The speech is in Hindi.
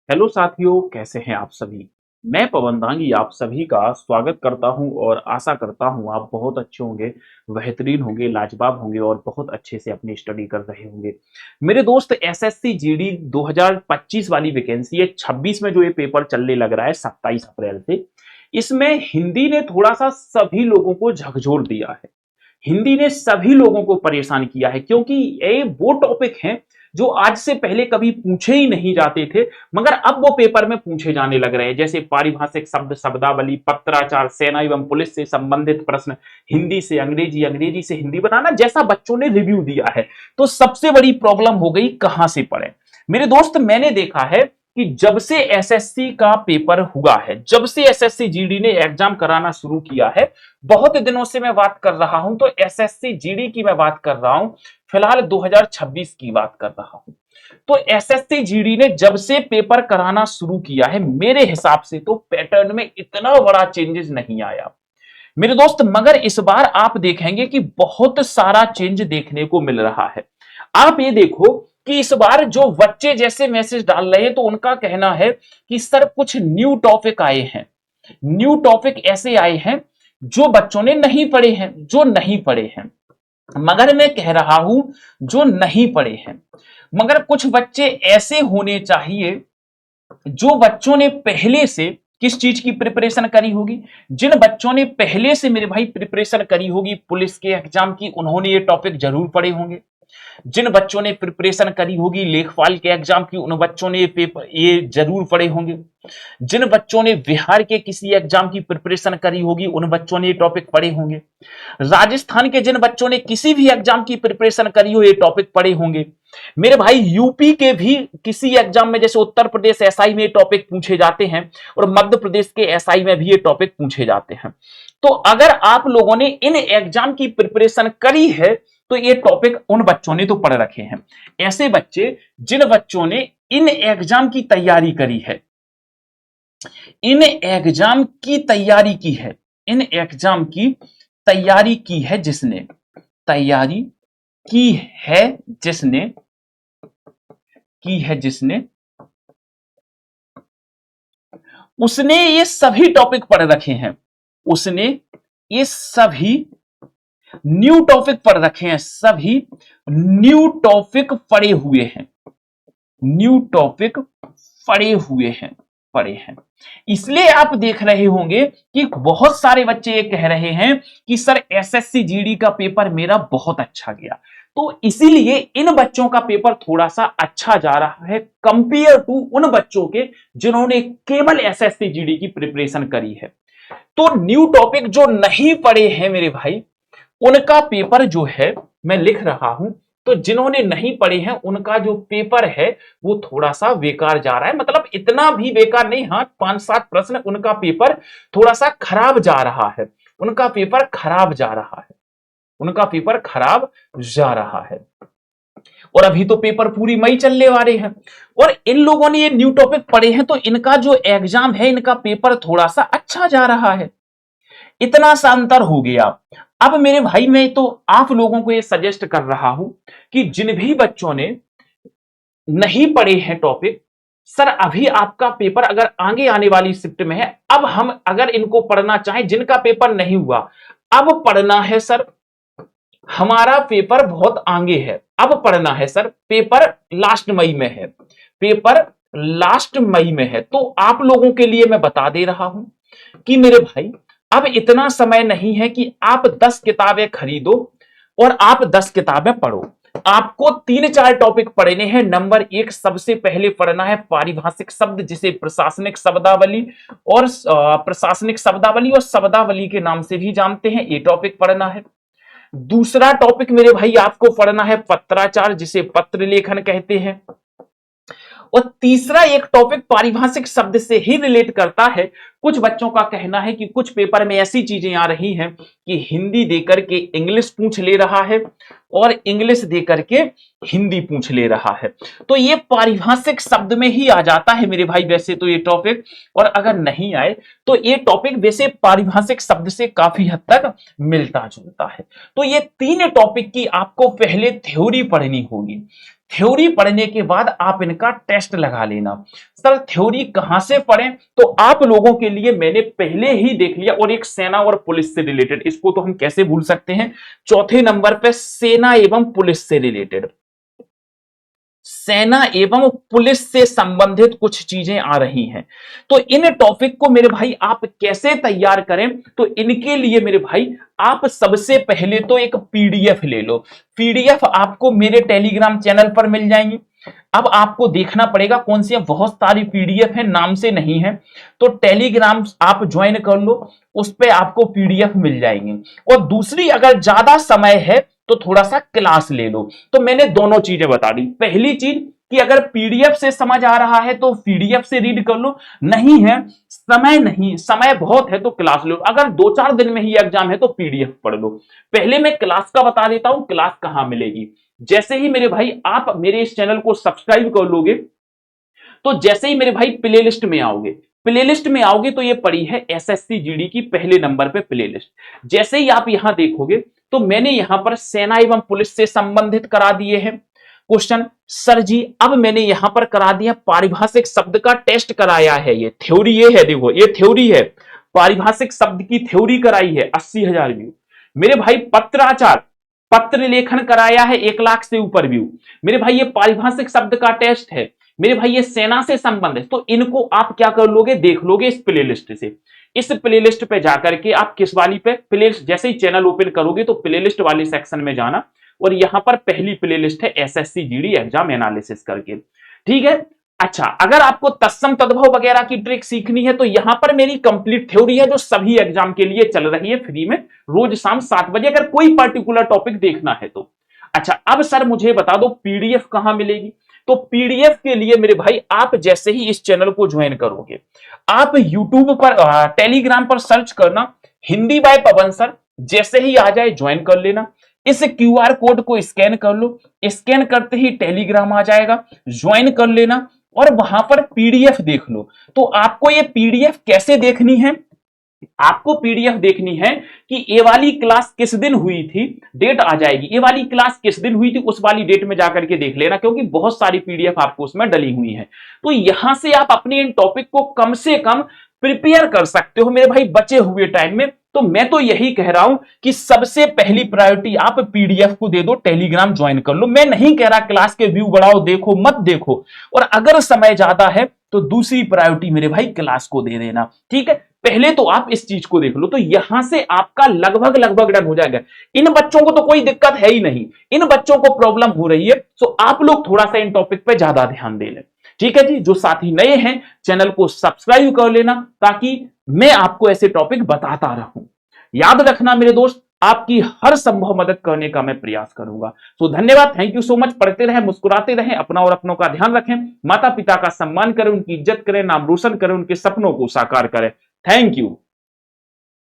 हेलो साथियों, कैसे हैं आप सभी। मैं पवन दांगी आप सभी का स्वागत करता हूं और आशा करता हूं आप बहुत अच्छे होंगे, बेहतरीन होंगे, लाजवाब होंगे और बहुत अच्छे से अपनी स्टडी कर रहे होंगे। मेरे दोस्त, एसएससी जीडी 2025 वाली वैकेंसी है। 26 में जो ये पेपर चलने लग रहा है 27 अप्रैल से, इसमें हिंदी ने थोड़ा सा सभी लोगों को झकझोर दिया है। हिंदी ने सभी लोगों को परेशान किया है, क्योंकि ये वो टॉपिक हैं जो आज से पहले कभी पूछे ही नहीं जाते थे, मगर अब वो पेपर में पूछे जाने लग रहे हैं। जैसे पारिभाषिक शब्द, शब्दावली, पत्राचार, सेना एवं पुलिस से संबंधित प्रश्न, हिंदी से अंग्रेजी, अंग्रेजी से हिंदी बनाना, जैसा बच्चों ने रिव्यू दिया है। तो सबसे बड़ी प्रॉब्लम हो गई कहां से पढ़े। मेरे दोस्त, मैंने देखा है कि जब से एसएससी का पेपर हुआ है, जब से एसएससी जीडी ने एग्जाम कराना शुरू किया है, बहुत दिनों से मैं बात कर रहा हूं, तो एसएससी जीडी की मैं बात कर रहा हूं, फिलहाल 2026 की बात कर रहा हूं। तो एसएससी जीडी ने जब से पेपर कराना शुरू किया है, मेरे हिसाब से तो पैटर्न में इतना बड़ा चेंजेस नहीं आया मेरे दोस्त। मगर इस बार आप देखेंगे कि बहुत सारा चेंज देखने को मिल रहा है। आप ये देखो कि इस बार जो बच्चे जैसे मैसेज डाल रहे हैं, तो उनका कहना है कि सर कुछ न्यू टॉपिक आए हैं। न्यू टॉपिक ऐसे आए हैं जो बच्चों ने नहीं पढ़े हैं, जो नहीं पढ़े हैं। मगर मैं कह रहा हूं जो नहीं पढ़े हैं, मगर कुछ बच्चे ऐसे होने चाहिए जो बच्चों ने पहले से किस चीज की प्रिपरेशन करी होगी। जिन बच्चों ने पहले से मेरे भाई प्रिपरेशन करी होगी पुलिस के एग्जाम की, उन्होंने ये टॉपिक जरूर पढ़े होंगे। जिन बच्चों ने प्रिपरेशन करी होगी लेखपाल के एग्जाम की, उन बच्चों ने ये जरूर पढ़े होंगे। जिन बच्चों ने बिहार के किसी एग्जाम की प्रिपरेशन करी होगी, उन बच्चों ने ये टॉपिक पढ़े होंगे। राजस्थान के जिन बच्चों ने किसी भी एग्जाम की प्रिपरेशन करी हो, ये टॉपिक पढ़े होंगे। मेरे भाई यूपी के भी किसी एग्जाम में, जैसे उत्तर प्रदेश एसआई में टॉपिक पूछे जाते हैं, और मध्य प्रदेश के एसआई में भी ये टॉपिक पूछे जाते हैं। तो अगर आप लोगों ने इन एग्जाम की प्रिपरेशन करी है, तो ये टॉपिक उन बच्चों ने तो पढ़ रखे हैं। ऐसे बच्चे जिन बच्चों ने इन एग्जाम की तैयारी करी है, इन एग्जाम की तैयारी की है, इन एग्जाम की तैयारी की है, जिसने तैयारी की है, जिसने की है, जिसने उसने ये सभी टॉपिक पढ़ रखे हैं। उसने ये सभी न्यू टॉपिक पढ़ रखे हैं, सभी न्यू टॉपिक पढ़े हुए हैं, न्यू टॉपिक पढ़े हुए हैं, पढ़े हैं। इसलिए आप देख रहे होंगे कि बहुत सारे बच्चे ये कह रहे हैं कि सर एसएससी जीडी का पेपर मेरा बहुत अच्छा गया। तो इसीलिए इन बच्चों का पेपर थोड़ा सा अच्छा जा रहा है कंपेयर टू उन बच्चों के जिन्होंने केवल एसएससी जीडी की प्रिपरेशन करी है। तो न्यू टॉपिक जो नहीं पढ़े हैं मेरे भाई, उनका पेपर जो है मैं लिख रहा हूं, तो जिन्होंने नहीं पढ़े हैं उनका जो पेपर है वो थोड़ा सा बेकार जा रहा है। मतलब इतना भी बेकार नहीं, हाँ 5-7 प्रश्न उनका पेपर थोड़ा सा खराब जा रहा है, उनका पेपर खराब जा रहा है, उनका पेपर खराब जा रहा है। और अभी तो पेपर पूरी मई चलने वाले हैं, और इन लोगों ने ये न्यू टॉपिक पढ़े हैं, तो इनका जो एग्जाम है, इनका पेपर थोड़ा सा अच्छा जा रहा है। इतना सा अंतर हो गया। अब मेरे भाई मैं तो आप लोगों को ये सजेस्ट कर रहा हूं कि जिन भी बच्चों ने नहीं पढ़े हैं टॉपिक, सर अभी आपका पेपर अगर आगे आने वाली शिफ्ट में है, अब हम अगर इनको पढ़ना चाहें, जिनका पेपर नहीं हुआ, अब पढ़ना है सर, हमारा पेपर बहुत आगे है, अब पढ़ना है सर, पेपर लास्ट मई में है, पेपर लास्ट मई में है। तो आप लोगों के लिए मैं बता दे रहा हूं कि मेरे भाई अब इतना समय नहीं है कि आप 10 किताबें खरीदो और आप 10 किताबें पढ़ो। आपको 3-4 टॉपिक पढ़ने हैं। नंबर 1, सबसे पहले पढ़ना है पारिभाषिक शब्द, जिसे प्रशासनिक शब्दावली और प्रशासनिक शब्दावली और शब्दावली के नाम से भी जानते हैं, ये टॉपिक पढ़ना है। दूसरा टॉपिक मेरे भाई आपको पढ़ना है पत्राचार, जिसे पत्र लेखन कहते हैं। और तीसरा एक टॉपिक पारिभाषिक शब्द से ही रिलेट करता है। कुछ बच्चों का कहना है कि कुछ पेपर में ऐसी चीजें आ रही हैं कि हिंदी देकर के इंग्लिश पूछ ले रहा है और इंग्लिश देकर के हिंदी पूछ ले रहा है। तो ये पारिभाषिक शब्द में ही आ जाता है मेरे भाई वैसे तो ये टॉपिक, और अगर नहीं आए तो ये टॉपिक वैसे पारिभाषिक शब्द से काफी हद तक मिलता जुलता है। तो ये 3 टॉपिक की आपको पहले थ्योरी पढ़नी होगी। थ्योरी पढ़ने के बाद आप इनका टेस्ट लगा लेना। सर थ्योरी कहां से पढ़ें, तो आप लोगों के लिए मैंने पहले ही देख लिया, और एक सेना और पुलिस से रिलेटेड, इसको तो हम कैसे भूल सकते हैं, चौथे नंबर पे सेना एवं पुलिस से रिलेटेड, सेना एवं पुलिस से संबंधित कुछ चीजें आ रही हैं। तो इन टॉपिक को मेरे भाई आप कैसे तैयार करें, तो इनके लिए मेरे भाई आप सबसे पहले तो एक पीडीएफ ले लो। पीडीएफ आपको मेरे टेलीग्राम चैनल पर मिल जाएंगी। अब आपको देखना पड़ेगा कौन सी, बहुत सारी पीडीएफ है, नाम से नहीं है, तो टेलीग्राम आप ज्वाइन कर लो, उस पे आपको पीडीएफ मिल जाएंगे। और दूसरी, अगर ज्यादा समय है तो थोड़ा सा क्लास ले लो। तो मैंने दोनों चीजें बता दी। पहली चीज कि अगर पीडीएफ से समझ आ रहा है तो पीडीएफ से रीड कर लो, नहीं है, समय नहीं, समय बहुत है तो क्लास लो। अगर 2-4 दिन में ही एग्जाम है तो पीडीएफ पढ़ लो। पहले मैं क्लास का बता देता हूं, क्लास कहां मिलेगी। जैसे ही मेरे भाई आप मेरे इस चैनल को सब्सक्राइब कर लोगे, तो जैसे ही मेरे भाई प्लेलिस्ट में आओगे, प्लेलिस्ट में आओगे तो ये पड़ी है एसएससी जीडी की पहले नंबर पे प्लेलिस्ट। जैसे ही आप यहां देखोगे तो मैंने यहां पर सेना एवं पुलिस से संबंधित करा दिए हैं क्वेश्चन। सर जी अब मैंने यहां पर करा दिया पारिभाषिक शब्द का टेस्ट कराया है, ये थ्योरी ये है, देखो ये थ्योरी है, पारिभाषिक शब्द की थ्योरी कराई है, 80,000 व्यू। मेरे भाई पत्राचार, पत्र लेखन कराया है, 1 लाख से ऊपर व्यू। मेरे भाई ये पारिभाषिक शब्द का टेस्ट है। मेरे भाई ये सेना से संबंधित, तो इनको आप क्या कर लोगे, देख लोगे इस प्लेलिस्ट से। इस प्लेलिस्ट पे जाकर के आप किस वाली पे, प्लेलिस्ट जैसे ही चैनल ओपन करोगे तो प्लेलिस्ट वाले सेक्शन में जाना, और यहां पर पहली प्लेलिस्ट है एसएससी जीडी एग्जाम एनालिसिस करके, ठीक है। अच्छा, अगर आपको तत्सम तद्भव वगैरह की ट्रिक सीखनी है तो यहां पर मेरी कंप्लीट थ्योरी है जो सभी एग्जाम के लिए चल रही है फ्री में, रोज शाम 7 बजे, अगर कोई पर्टिकुलर टॉपिक देखना है तो। अच्छा, अब सर मुझे बता दो पीडीएफ कहां मिलेगी। तो पीडीएफ के लिए मेरे भाई आप जैसे ही इस चैनल को ज्वाइन करोगे, आप यूट्यूब पर टेलीग्राम पर सर्च करना हिंदी बाय पवन सर, जैसे ही आ जाए ज्वाइन कर लेना। इस क्यूआर कोड को स्कैन कर लो, स्कैन करते ही टेलीग्राम आ जाएगा, ज्वाइन कर लेना और वहां पर पीडीएफ देख लो। तो आपको ये पीडीएफ कैसे देखनी है, आपको पीडीएफ देखनी है कि ये वाली क्लास किस दिन हुई थी, डेट आ जाएगी, ये वाली क्लास किस दिन हुई थी उस वाली डेट में जाकर के देख लेना, क्योंकि बहुत सारी पीडीएफ आपको उसमें डली हुई है। तो यहां से आप अपने इन टॉपिक को कम से कम प्रिपेयर कर सकते हो मेरे भाई बचे हुए टाइम में। तो मैं तो यही कह रहा हूं कि सबसे पहली प्रायोरिटी आप पीडीएफ को दे दो, टेलीग्राम ज्वाइन कर लो। मैं नहीं कह रहा क्लास के व्यू बढ़ाओ, देखो मत देखो, और अगर समय ज्यादा है तो दूसरी प्रायोरिटी मेरे भाई क्लास को दे देना, ठीक है। पहले तो आप इस चीज को देख लो, तो यहां से आपका लगभग लगभग डन हो जाएगा। इन बच्चों को तो कोई दिक्कत है ही नहीं, इन बच्चों को प्रॉब्लम हो रही है, तो आप लोग थोड़ा सा इन टॉपिक पे ज्यादा ध्यान दे लें, ठीक है जी। जो साथी नए हैं चैनल को सब्सक्राइब कर लेना, ताकि मैं आपको ऐसे टॉपिक बताता रहूं। याद रखना मेरे दोस्त, आपकी हर संभव मदद करने का मैं प्रयास करूंगा। तो धन्यवाद, थैंक यू सो मच। पढ़ते रहें, मुस्कुराते रहें, अपना और अपनों का ध्यान रखें, माता पिता का सम्मान करें, उनकी इज्जत करें, नाम रोशन करें, उनके सपनों को साकार करें। Thank you.